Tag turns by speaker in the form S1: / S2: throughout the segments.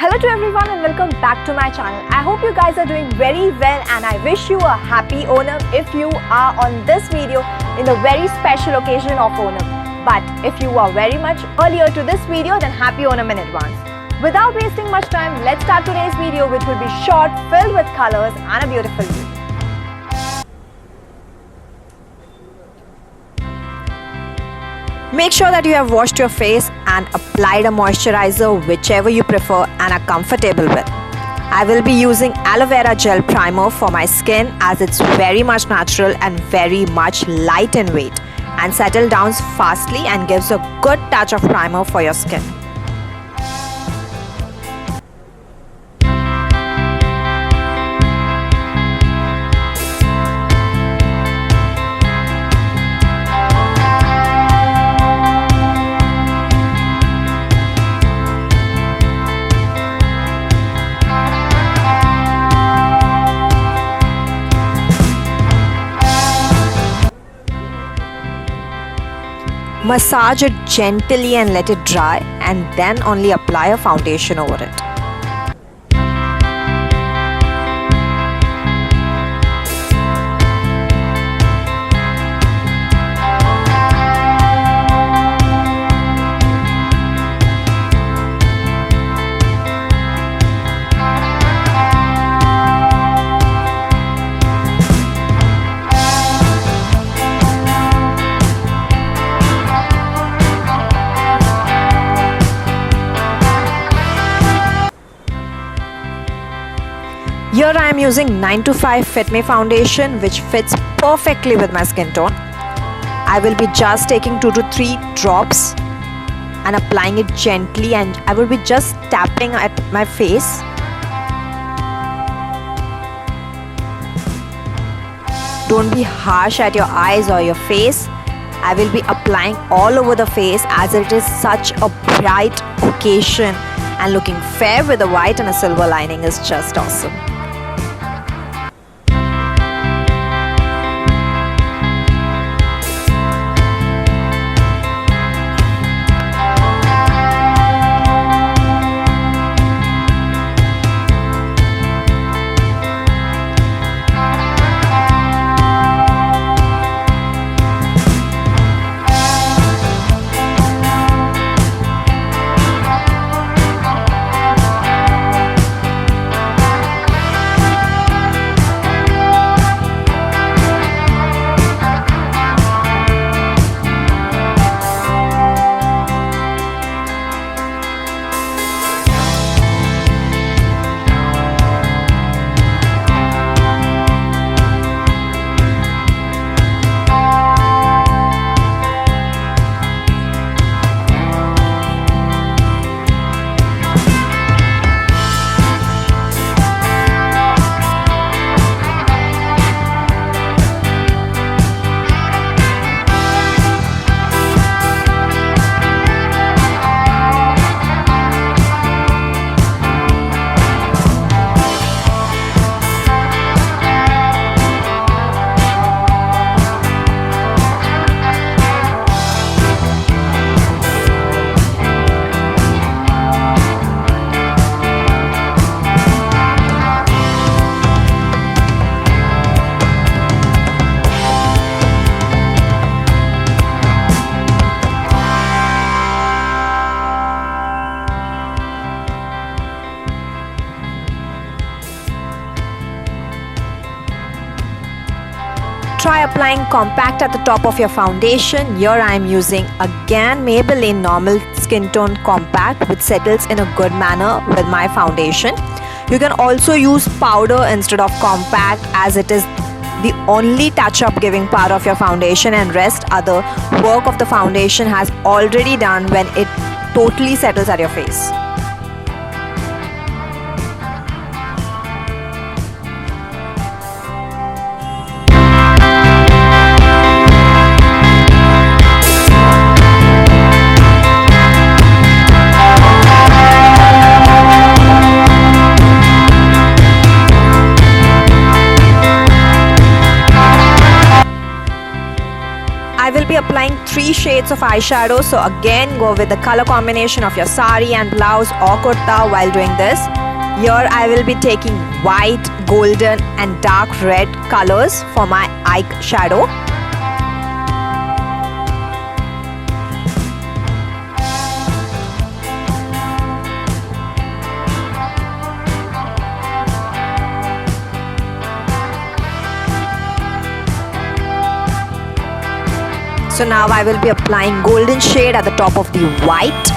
S1: Hello to everyone and welcome back to my channel. I hope you guys are doing very well and I wish you a happy Onam if you are on this video in the very special occasion of Onam. But if you are very much earlier to this video, then happy Onam in advance. Without wasting much time, let's start today's video, which will be short, filled with colors and a beautiful view. Make sure that you have washed your face and applied a moisturizer, whichever you prefer and are comfortable with. I will be using aloe vera gel primer for my skin as it's very much natural and very much light in weight and settles down fastly and gives a good touch of primer for your skin. Massage it gently and let it dry, and then only apply a foundation over it. Here I am using 925 Fit Me foundation, which fits perfectly with my skin tone. I will be just taking 2 to 3 drops and applying it gently, and I will be just tapping at my face. Don't be harsh at your eyes or your face. I will be applying all over the face as it is such a bright occasion, and looking fair with a white and a silver lining is just awesome. Try applying compact at the top of your foundation. Here I am using again Mabelline normal skin tone compact, which settles in a good manner with my foundation. You can also use powder instead of compact, as it is the only touch up giving part of your foundation, and rest other work of the foundation has already done when it totally settles at your face. I will be applying 3 shades of eyeshadow. So again, go with the color combination of your sari and blouse or kurta while doing this. Here I will be taking white, golden and dark red colors for my eyeshadow. So now I will be applying golden shade at the top of the white.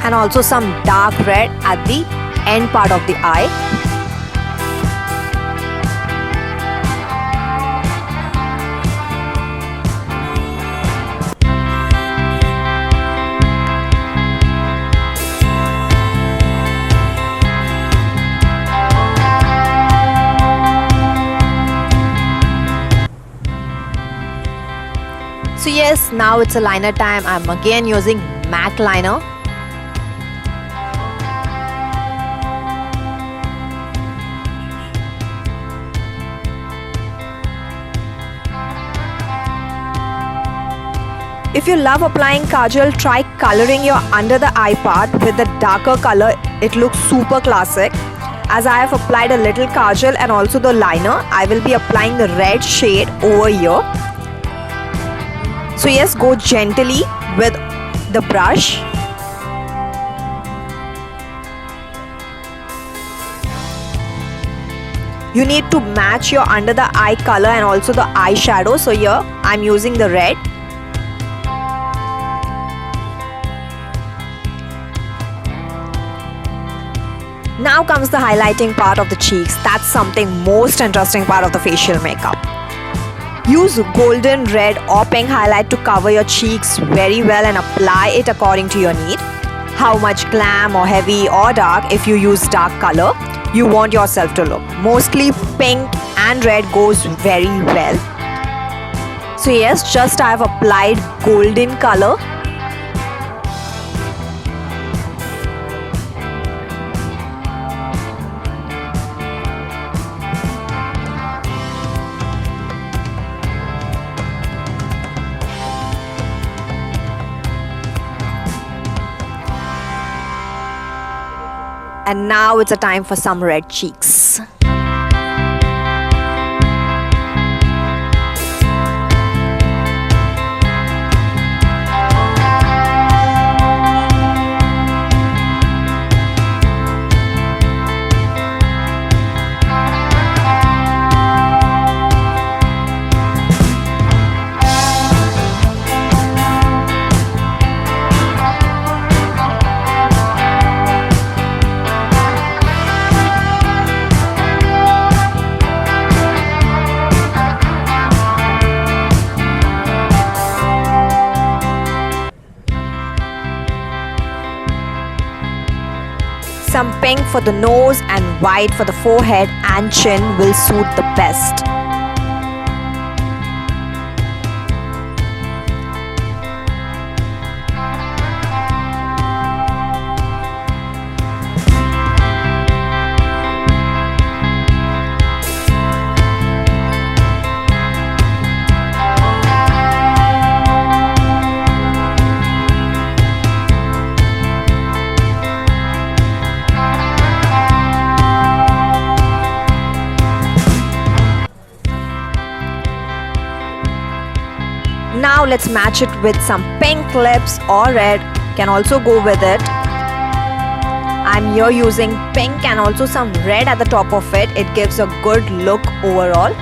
S1: And also some dark red at the end part of the eye. So yes, now it's a liner time. I'm again using MAC liner. If you love applying kajal, try coloring your under the eye part with the darker color. It looks super classic. As I have applied a little kajal and also the liner, I will be applying the red shade over here. So yes, go gently with the brush. You need to match your under the eye color and also the eyeshadow. So here I'm using the red. Now comes the highlighting part of the cheeks. That's something most interesting part of the facial makeup. Use golden, red or pink highlight to cover your cheeks very well and apply it according to your need. How much glam or heavy or dark, if you use dark color, you want yourself to look. Mostly pink and red goes very well. So yes, just I have applied golden color. And now it's a time for some red cheeks. Some pink for the nose and white for the forehead and chin will suit the best. Now let's match it with some pink lips or red. Can also go with it. I'm here using pink and also some red at the top of it. It gives a good look overall.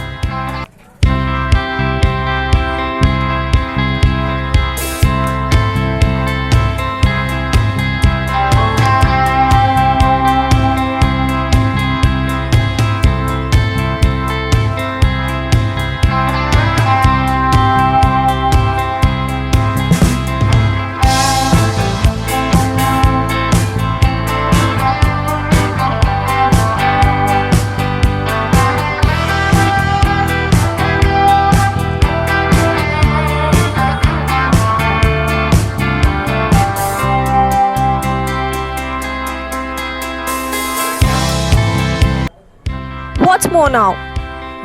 S1: What's more now?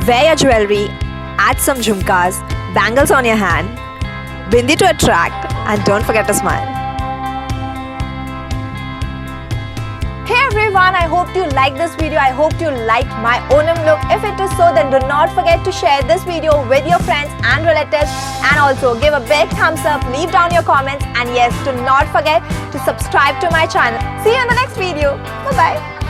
S1: Wear your jewelry, add some jhumkas, bangles on your hand, bindi to attract, and don't forget to smile. Hey everyone, I hope you liked this video. I hope you liked my Onam look. If it is so, then do not forget to share this video with your friends and relatives, and also give a big thumbs up, leave down your comments, and yes, do not forget to subscribe to my channel. See you in the next video. Bye bye.